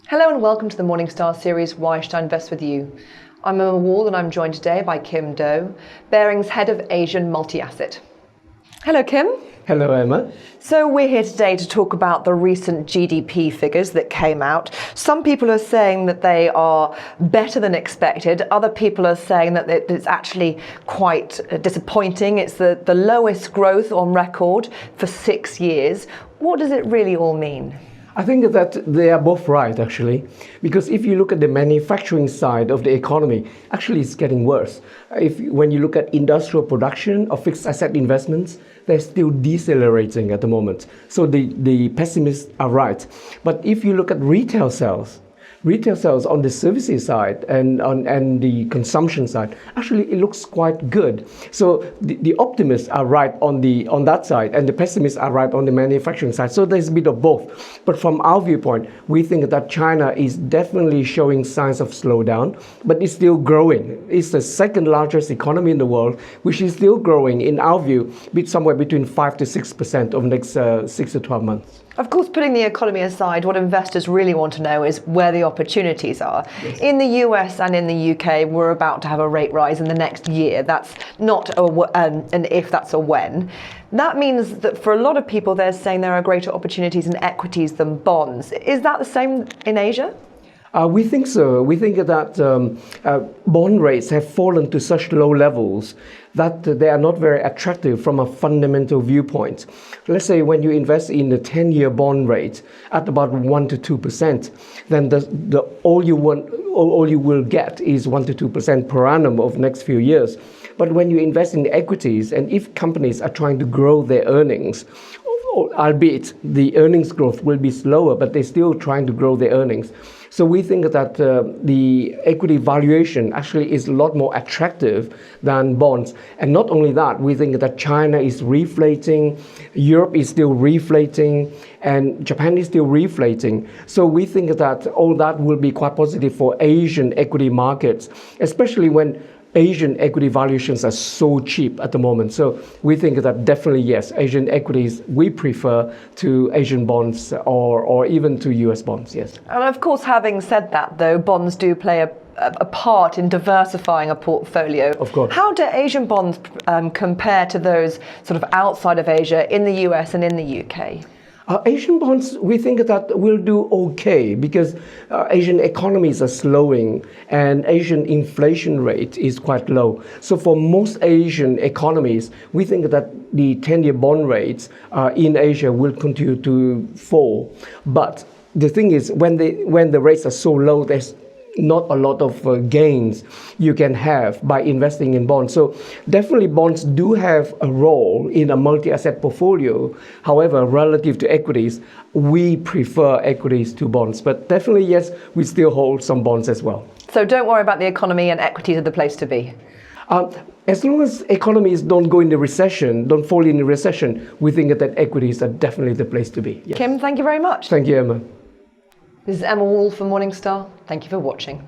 Hello and welcome to the Morningstar series, Why Should I Invest With You? I'm Emma Wall and I'm joined today by Kim Do, Baring's Head of Asian Multi-Asset. Hello, Kim. Hello, Emma. So we're here today to talk about the recent GDP figures that came out. Some people are saying that they are better than expected. Other people are saying that it's actually quite disappointing. It's the lowest growth on record for 6 years. What does it really all mean? I think that they are both right, actually, because if you look at the manufacturing side of the economy, actually it's getting worse. When you look at industrial production or fixed asset investments, they're still decelerating at the moment. So the pessimists are right. But if you look at retail sales on the services side and the consumption side, actually it looks quite good. So the optimists are right on that side, and the pessimists are right on the manufacturing side. So there's a bit of both. But from our viewpoint, we think that China is definitely showing signs of slowdown, but it's still growing. It's the second largest economy in the world, which is still growing, in our view, somewhere between 5 to 6% over the next 6 to 12 months. Of course, putting the economy aside, what investors really want to know is where the opportunities are. Yes. In the US and in the UK, we're about to have a rate rise in the next year. That's not an if, that's a when. That means that for a lot of people, they're saying there are greater opportunities in equities than bonds. Is that the same in Asia? We think so. We think that bond rates have fallen to such low levels that they are not very attractive from a fundamental viewpoint. Let's say when you invest in the 10-year bond rate at about 1 to 2%, then all you will get is 1 to 2% per annum over the next few years. But when you invest in equities, and if companies are trying to grow their earnings, albeit the earnings growth will be slower, but they're still trying to grow their earnings. So we think that the equity valuation actually is a lot more attractive than bonds. And not only that, we think that China is reflating, Europe is still reflating, and Japan is still reflating. So we think that all that will be quite positive for Asian equity markets, especially when Asian equity valuations are so cheap at the moment. So we think that definitely, yes, Asian equities we prefer to Asian bonds or even to US bonds, yes. And of course, having said that, though, bonds do play a part in diversifying a portfolio. Of course. How do Asian bonds compare to those sort of outside of Asia in the US and in the UK? Asian bonds, we think that will do okay because Asian economies are slowing and Asian inflation rate is quite low. So for most Asian economies, we think that the 10-year bond rates in Asia will continue to fall. But the thing is, when the rates are so low, there's not a lot of gains you can have by investing in bonds. So definitely bonds do have a role in a multi-asset portfolio. However, relative to equities, we prefer equities to bonds. But definitely, yes, we still hold some bonds as well. So don't worry about the economy, and equities are the place to be. As long as economies don't go into recession, don't fall into recession, we think that equities are definitely the place to be. Yes. Kim, thank you very much. Thank you, Emma. This is Emma Wall for Morningstar. Thank you for watching.